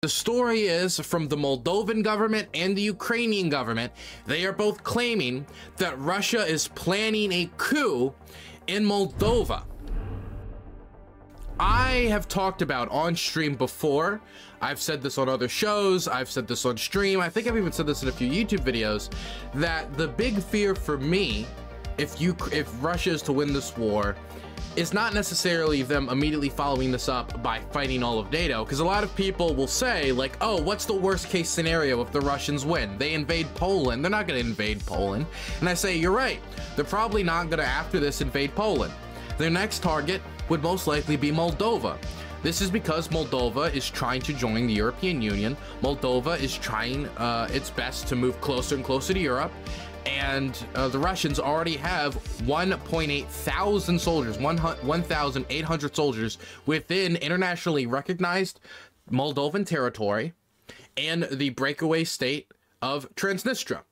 The story is from the Moldovan government and the Ukrainian government. They are both claiming that Russia is planning a coup in Moldova. I have talked about on stream before. I've said this on other shows. I've said this on stream. I think I've even said this in a few YouTube videos, that the big fear for me, if Russia is to win this war, is not necessarily them immediately following this up by fighting all of NATO, because a lot of people will say, like, oh, what's the worst case scenario if the Russians win? They invade Poland. They're not going to invade Poland. And I say, you're right. They're probably not going to, after this, invade Poland. Their next target would most likely be Moldova. This is because Moldova is trying to join the European Union. Moldova is trying its best to move closer and closer to Europe. And the Russians already have 1.8 thousand soldiers, 1,800 soldiers within internationally recognized Moldovan territory and the breakaway state of Transnistria.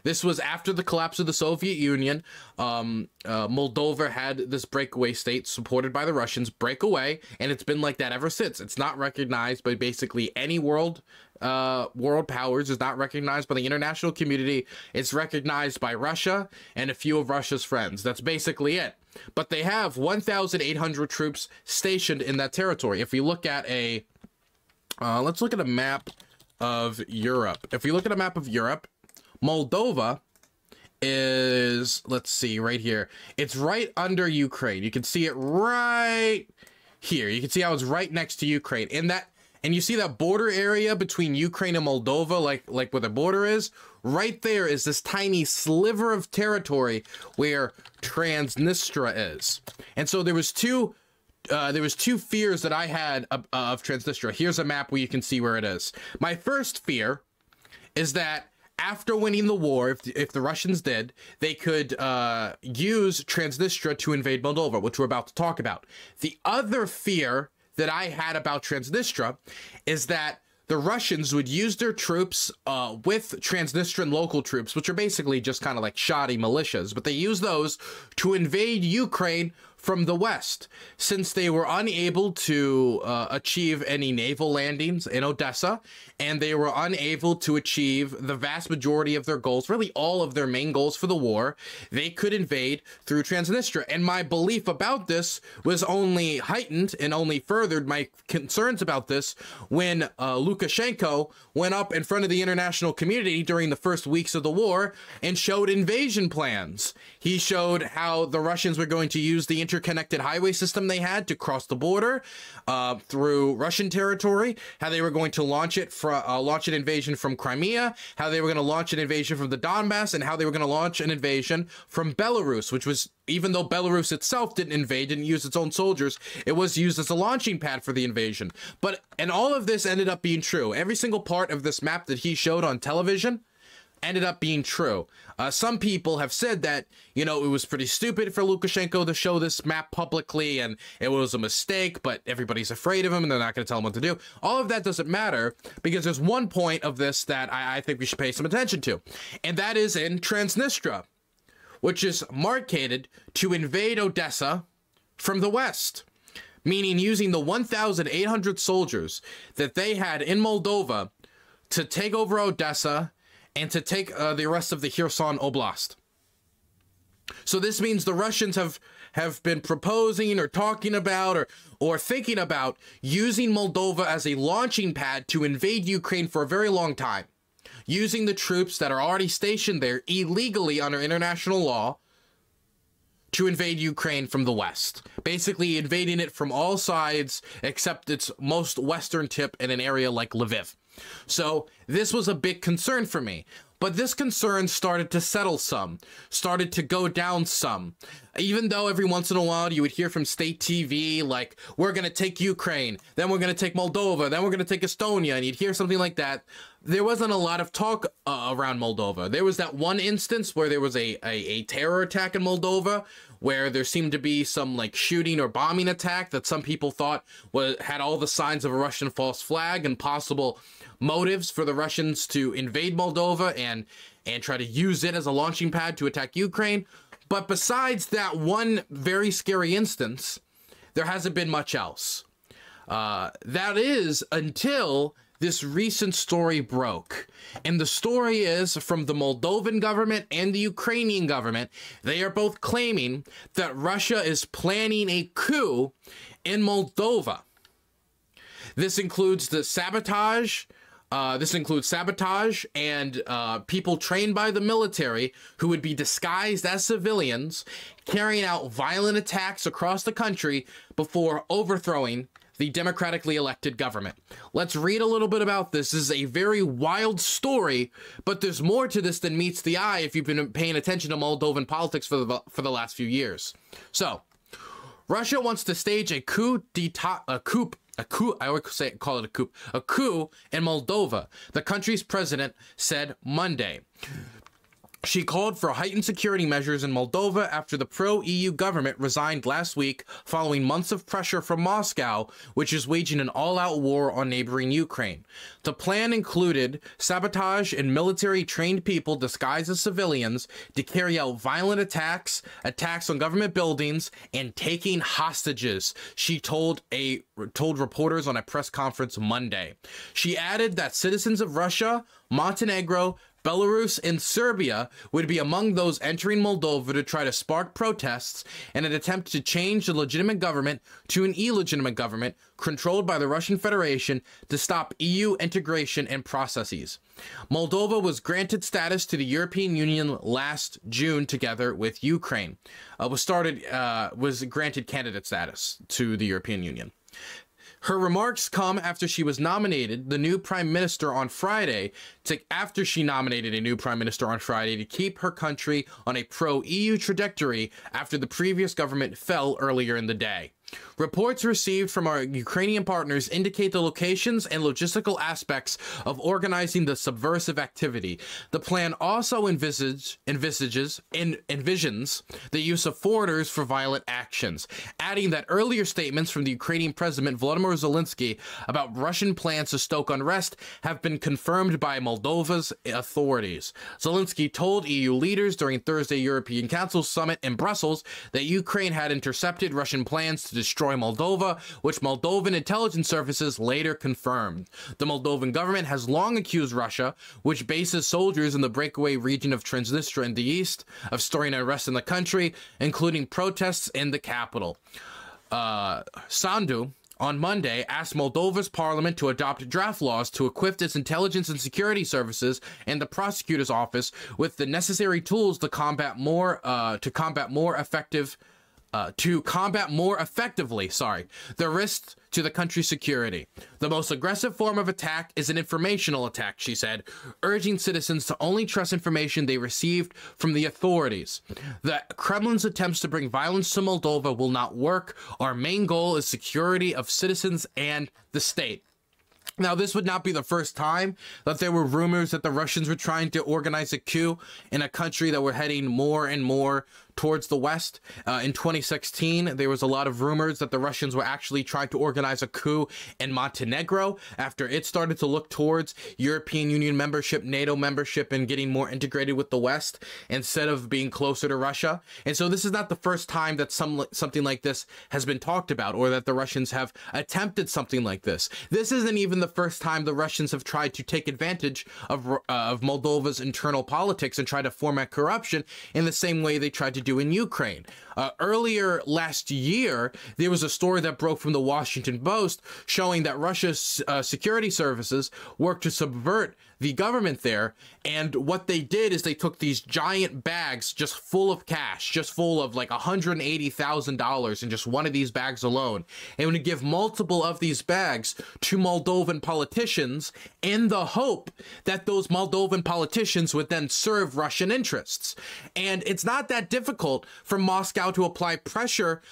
This was after the collapse of the Soviet Union. Moldova had this breakaway state supported by the Russians break away, and it's been like that ever since. It's not recognized by basically any world powers. It's not recognized by the international community. It's recognized by Russia and a few of Russia's friends. That's basically it. But they have 1,800 troops stationed in that territory. If we look at a, let's look at a map of Europe. If we look at a map of Europe, Moldova is, let's see, right here. It's right under Ukraine. You can see it right here. You can see how it's right next to Ukraine. And you see that border area between Ukraine and Moldova, like where the border is? Right there is this tiny sliver of territory where Transnistria is. And so there was two fears that I had of Transnistria. Here's a map where you can see where it is. My first fear is that after winning the war, if the Russians did, they could use Transnistria to invade Moldova, which we're about to talk about. The other fear that I had about Transnistria is that the Russians would use their troops with Transnistrian local troops, which are basically just kind of like shoddy militias, but they use those to invade Ukraine from the west, since they were unable to achieve any naval landings in Odessa, and they were unable to achieve the vast majority of their goals, really all of their main goals for the war. They could invade through Transnistria. And my belief about this was only heightened and only furthered my concerns about this when Lukashenko went up in front of the international community during the first weeks of the war and showed invasion plans. He showed how the Russians were going to use the interconnected highway system they had to cross the border through Russian territory, how they were going to launch an invasion from Crimea, how they were going to launch an invasion from the Donbass, and how they were going to launch an invasion from Belarus, which was, even though Belarus itself didn't invade, didn't use its own soldiers, it was used as a launching pad for the invasion. And all of this ended up being true. Every single part of this map that he showed on television ended up being true. Some people have said that, you know, it was pretty stupid for Lukashenko to show this map publicly and it was a mistake, but everybody's afraid of him and they're not going to tell him what to do. All of that doesn't matter, because there's one point of this that I think we should pay some attention to, and that is in Transnistria, which is marketed to invade Odessa from the west, meaning using the 1,800 soldiers that they had in Moldova to take over Odessa and to take the rest of the Kherson Oblast. So this means the Russians have been proposing or talking about or thinking about using Moldova as a launching pad to invade Ukraine for a very long time, using the troops that are already stationed there illegally under international law to invade Ukraine from the west, basically invading it from all sides except its most western tip in an area like Lviv. So this was a big concern for me, but this concern started to settle some, started to go down some. Even though every once in a while you would hear from state TV, like, we're going to take Ukraine, then we're going to take Moldova, then we're going to take Estonia, and you'd hear something like that, there wasn't a lot of talk around Moldova. There was that one instance where there was a terror attack in Moldova, where there seemed to be some like shooting or bombing attack that some people thought had all the signs of a Russian false flag and possible motives for the Russians to invade Moldova and try to use it as a launching pad to attack Ukraine. But besides that one very scary instance, there hasn't been much else. That is until this recent story broke. And the story is from the Moldovan government and the Ukrainian government. They are both claiming that Russia is planning a coup in Moldova. This includes the sabotage. This includes sabotage and people trained by the military who would be disguised as civilians, carrying out violent attacks across the country before overthrowing the democratically elected government. Let's read a little bit about this. This is a very wild story, but there's more to this than meets the eye if you've been paying attention to Moldovan politics for the last few years. So, Russia wants to stage a coup, I always call it a coup in Moldova, the country's president said Monday. She called for heightened security measures in Moldova after the pro-EU government resigned last week following months of pressure from Moscow, which is waging an all-out war on neighboring Ukraine. The plan included sabotage and military-trained people disguised as civilians to carry out violent attacks on government buildings, and taking hostages, she told reporters on a press conference Monday. She added that citizens of Russia, Montenegro, Belarus and Serbia would be among those entering Moldova to try to spark protests in an attempt to change the legitimate government to an illegitimate government controlled by the Russian Federation to stop EU integration and processes. Moldova was granted status to the European Union last June together with Ukraine. Was granted candidate status to the European Union. Her remarks come after she was nominated the new prime minister on Friday to keep her country on a pro-EU trajectory after the previous government fell earlier in the day. Reports received from our Ukrainian partners indicate the locations and logistical aspects of organizing the subversive activity. The plan also envisions the use of foreigners for violent actions, adding that earlier statements from the Ukrainian President Volodymyr Zelensky about Russian plans to stoke unrest have been confirmed by Moldova's authorities. Zelensky told EU leaders during Thursday European Council summit in Brussels that Ukraine had intercepted Russian plans to destroy Moldova, which Moldovan intelligence services later confirmed. The Moldovan government has long accused Russia, which bases soldiers in the breakaway region of Transnistria in the east, of stirring unrest in the country, including protests in the capital. Sandu on Monday asked Moldova's parliament to adopt draft laws to equip its intelligence and security services and the prosecutor's office with the necessary tools to combat more effectively the risks to the country's security. The most aggressive form of attack is an informational attack, she said, urging citizens to only trust information they received from the authorities. The Kremlin's attempts to bring violence to Moldova will not work. Our main goal is security of citizens and the state. Now, this would not be the first time that there were rumors that the Russians were trying to organize a coup in a country that were heading more and more towards the West. In 2016, there was a lot of rumors that the Russians were actually trying to organize a coup in Montenegro after it started to look towards European Union membership, NATO membership, and getting more integrated with the West instead of being closer to Russia. And so this is not the first time that something like this has been talked about, or that the Russians have attempted something like this. This isn't even the first time the Russians have tried to take advantage of Moldova's internal politics and try to foment corruption in the same way they tried to do in Ukraine. Earlier last year, there was a story that broke from the Washington Post showing that Russia's security services worked to subvert the government there, and what they did is they took these giant bags just full of cash, just full of like $180,000 in just one of these bags alone, and would give multiple of these bags to Moldovan politicians in the hope that those Moldovan politicians would then serve Russian interests. And it's not that difficult for Moscow to apply pressure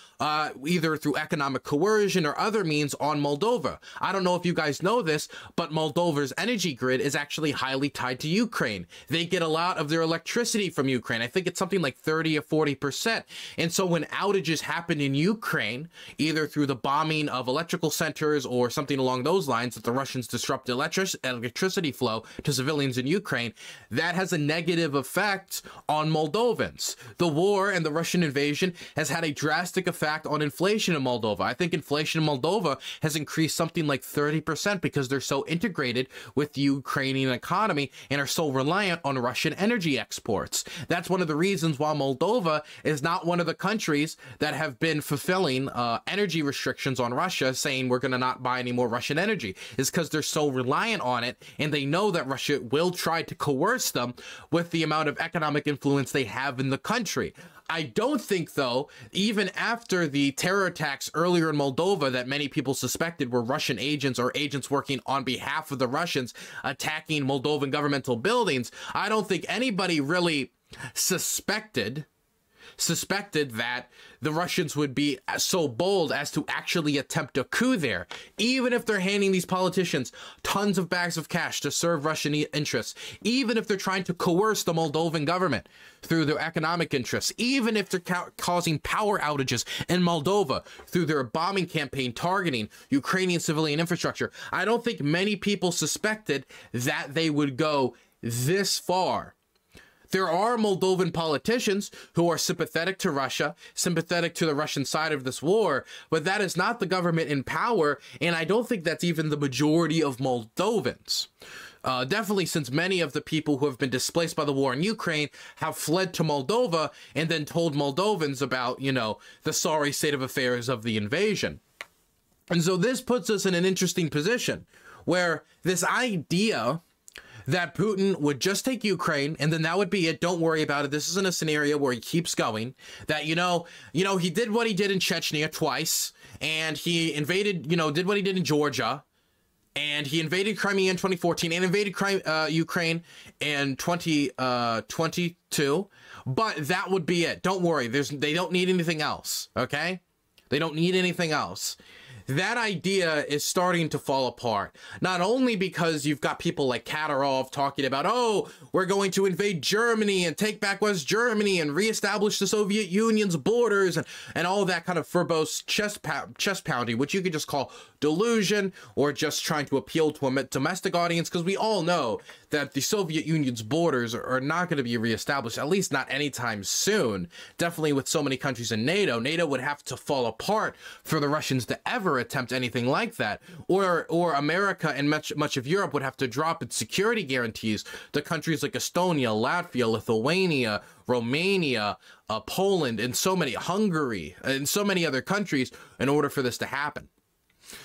either through economic coercion or other means on Moldova. I don't know if you guys know this, but Moldova's energy grid is actually highly tied to Ukraine. They get a lot of their electricity from Ukraine. I think it's something like 30 or 40%. And so when outages happen in Ukraine, either through the bombing of electrical centers or something along those lines, that the Russians disrupt electricity flow to civilians in Ukraine, that has a negative effect on Moldovans. The war war and the Russian invasion has had a drastic effect on inflation in Moldova. I think inflation in Moldova has increased something like 30% because they're so integrated with the Ukrainian economy and are so reliant on Russian energy exports. That's one of the reasons why Moldova is not one of the countries that have been fulfilling energy restrictions on Russia, saying we're going to not buy any more Russian energy, is because they're so reliant on it, and they know that Russia will try to coerce them with the amount of economic influence they have in the country. I don't think, though, even after the terror attacks earlier in Moldova that many people suspected were Russian agents or agents working on behalf of the Russians attacking Moldovan governmental buildings, I don't think anybody really suspected that the Russians would be so bold as to actually attempt a coup there, even if they're handing these politicians tons of bags of cash to serve Russian interests, even if they're trying to coerce the Moldovan government through their economic interests, even if they're causing power outages in Moldova through their bombing campaign targeting Ukrainian civilian infrastructure. I don't think many people suspected that they would go this far. There are Moldovan politicians who are sympathetic to Russia, sympathetic to the Russian side of this war, but that is not the government in power, and I don't think that's even the majority of Moldovans. Definitely, since many of the people who have been displaced by the war in Ukraine have fled to Moldova and then told Moldovans about, you know, the sorry state of affairs of the invasion. And so this puts us in an interesting position where this idea that Putin would just take Ukraine and then that would be it. Don't worry about it. This isn't a scenario where he keeps going. That, you know, he did what he did in Chechnya twice, and he invaded, did what he did in Georgia, and he invaded Crimea in 2014 and invaded Ukraine in 2022. But that would be it. Don't worry. They don't need anything else. Okay? They don't need anything else. That idea is starting to fall apart, not only because you've got people like Kadyrov talking about, oh, we're going to invade Germany and take back West Germany and reestablish the Soviet Union's borders and all that kind of verbose chest pounding, which you could just call delusion or just trying to appeal to a domestic audience, because we all know that the Soviet Union's borders are not going to be reestablished, at least not anytime soon. Definitely with so many countries in NATO. NATO would have to fall apart for the Russians to ever attempt anything like that. Or America and much of Europe would have to drop its security guarantees to countries like Estonia, Latvia, Lithuania, Romania, Poland, and Hungary, and so many other countries in order for this to happen.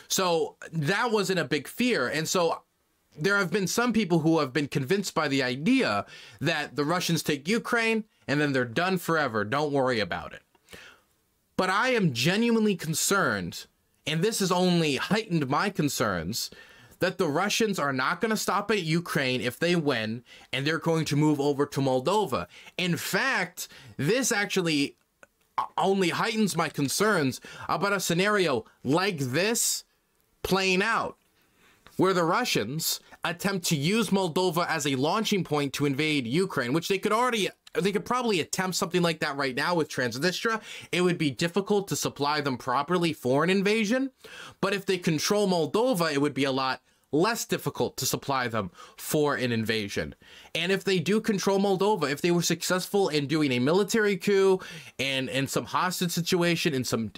So that wasn't a big fear. And so there have been some people who have been convinced by the idea that the Russians take Ukraine and then they're done forever. Don't worry about it. But I am genuinely concerned, and this has only heightened my concerns, that the Russians are not going to stop at Ukraine if they win, and they're going to move over to Moldova. In fact, this actually only heightens my concerns about a scenario like this playing out, where the Russians attempt to use Moldova as a launching point to invade Ukraine, which they could probably attempt something like that right now with Transnistria. It would be difficult to supply them properly for an invasion, but if they control Moldova, it would be a lot less difficult to supply them for an invasion. And if they do control Moldova, if they were successful in doing a military coup and in some hostage situation, in some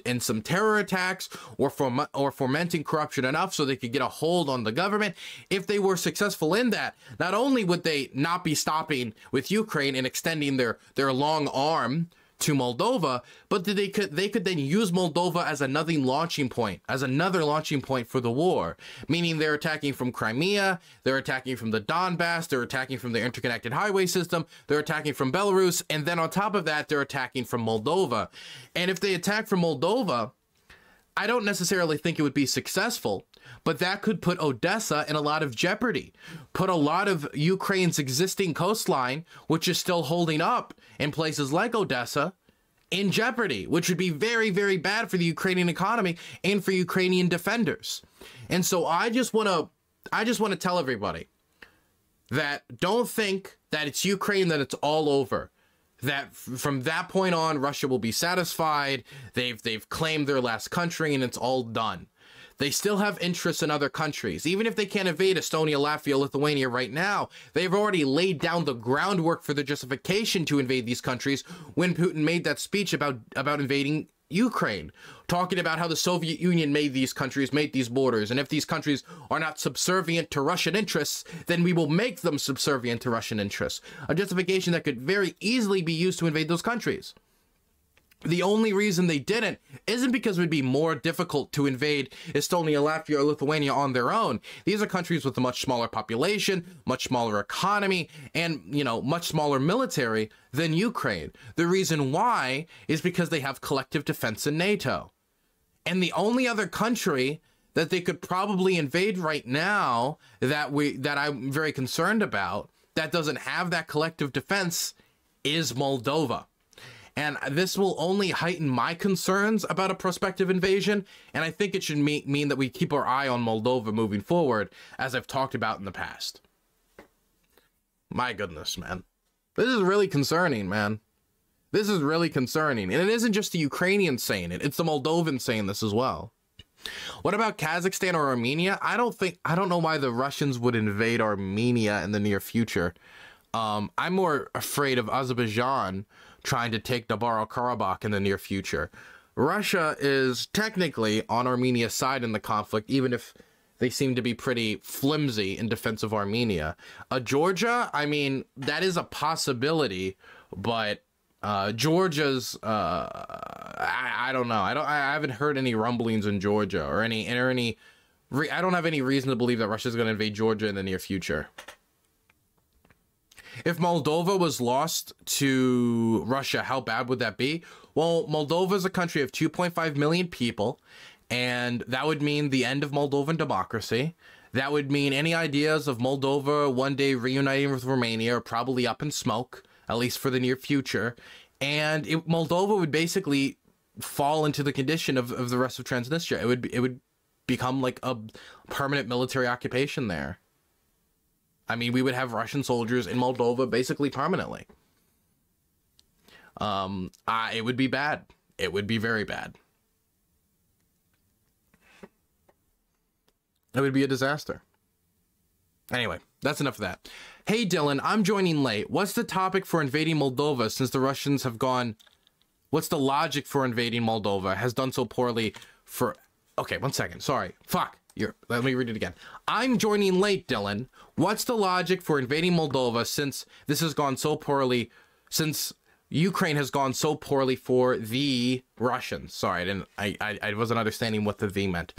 terror attacks, or fomenting corruption enough so they could get a hold on the government, if they were successful in that, not only would they not be stopping with Ukraine and extending their long arm to Moldova, but they could then use Moldova as another launching point for the war, meaning they're attacking from Crimea, they're attacking from the Donbass, they're attacking from the interconnected highway system, they're attacking from Belarus, and then on top of that, they're attacking from Moldova. And if they attack from Moldova, I don't necessarily think it would be successful, but that could put Odessa in a lot of jeopardy, put a lot of Ukraine's existing coastline, which is still holding up in places like Odessa, in jeopardy, which would be very, very bad for the Ukrainian economy and for Ukrainian defenders. And so I just want to tell everybody that don't think that it's Ukraine, that it's all over. That from that point on, Russia will be satisfied. They've claimed their last country and it's all done. They still have interests in other countries. Even if they can't invade Estonia, Latvia, Lithuania right now, they've already laid down the groundwork for the justification to invade these countries when Putin made that speech about invading Ukraine, talking about how the Soviet Union made these countries, made these borders, and if these countries are not subservient to Russian interests, then we will make them subservient to Russian interests. A justification that could very easily be used to invade those countries. The only reason they didn't isn't because it would be more difficult to invade Estonia, Latvia, or Lithuania on their own. These are countries with a much smaller population, much smaller economy, and, you know, much smaller military than Ukraine. The reason why is because they have collective defense in NATO. And the only other country that they could probably invade right now that I'm very concerned about that doesn't have that collective defense is Moldova. And this will only heighten my concerns about a prospective invasion, and I think it should mean that we keep our eye on Moldova moving forward, as I've talked about in the past. My goodness, man. This is really concerning, man. This is really concerning. And it isn't just the Ukrainians saying it, it's the Moldovans saying this as well. What about Kazakhstan or Armenia? I don't know why the Russians would invade Armenia in the near future. I'm more afraid of Azerbaijan trying to take Nagorno-Karabakh in the near future. Russia is technically on Armenia's side in the conflict, even if they seem to be pretty flimsy in defense of Armenia. Georgia, I mean, that is a possibility, but Georgia's, I don't know. I haven't heard any rumblings in Georgia or I don't have any reason to believe that Russia's going to invade Georgia in the near future. If Moldova was lost to Russia, how bad would that be? Well, Moldova is a country of 2.5 million people, and that would mean the end of Moldovan democracy. That would mean any ideas of Moldova one day reuniting with Romania are probably up in smoke, at least for the near future. And Moldova would basically fall into the condition of the rest of Transnistria. It would become like a permanent military occupation there. I mean, we would have Russian soldiers in Moldova basically permanently. It would be bad. It would be very bad. It would be a disaster. Anyway, that's enough of that. Hey, Dylan, I'm joining late. What's the topic for invading Moldova since the Russians have gone... What's the logic for invading Moldova? Has done so poorly for... Okay, 1 second. Sorry. Fuck. Let me read it again. I'm joining late, Dylan. What's the logic for invading Moldova since this has gone so poorly, since Ukraine has gone so poorly for the Russians? Sorry, I wasn't understanding what the "the" meant.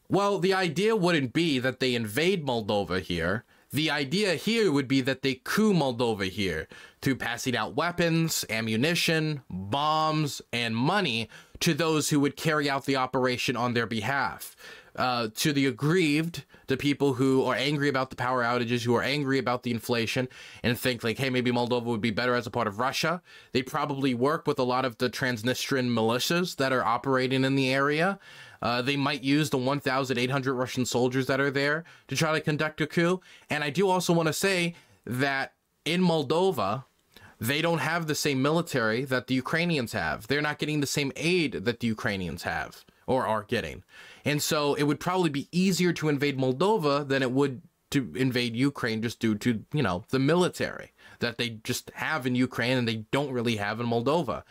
Well, the idea wouldn't be that they invade Moldova here. The idea here would be that they coup Moldova here through passing out weapons, ammunition, bombs, and money to those who would carry out the operation on their behalf. To the aggrieved, to people who are angry about the power outages, who are angry about the inflation, and think like, hey, maybe Moldova would be better as a part of Russia. They probably work with a lot of the Transnistrian militias that are operating in the area. They might use the 1,800 Russian soldiers that are there to try to conduct a coup. And I do also want to say that in Moldova, they don't have the same military that the Ukrainians have. They're not getting the same aid that the Ukrainians have or are getting. And so it would probably be easier to invade Moldova than it would to invade Ukraine just due to, you know, the military that they just have in Ukraine and they don't really have in Moldova.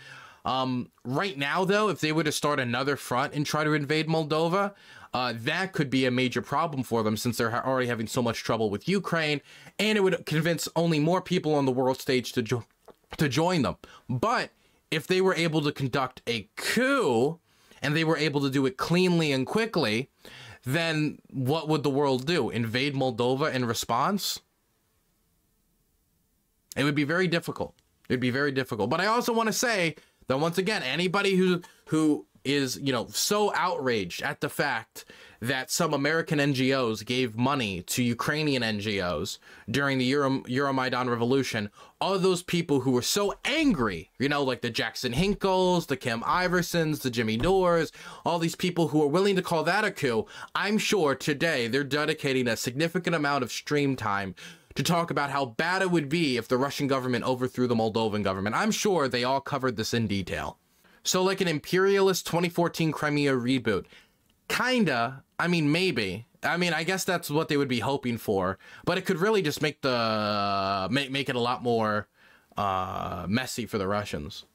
Right now, though, if they were to start another front and try to invade Moldova, that could be a major problem for them since they're already having so much trouble with Ukraine, and it would convince only more people on the world stage to join them. But if they were able to conduct a coup, and they were able to do it cleanly and quickly, then what would the world do? Invade Moldova in response? It would be very difficult. It'd be very difficult. But I also want to say that once again, anybody who is, you know, so outraged at the fact that some American NGOs gave money to Ukrainian NGOs during the Euromaidan revolution, all those people who were so angry, you know, like the Jackson Hinkles, the Kim Iversons, the Jimmy Dores, all these people who are willing to call that a coup, I'm sure today they're dedicating a significant amount of stream time to talk about how bad it would be if the Russian government overthrew the Moldovan government. I'm sure they all covered this in detail. So like an imperialist 2014 Crimea reboot. Kinda. I mean, maybe. I mean, I guess that's what they would be hoping for, but it could really just make the make it a lot more messy for the Russians.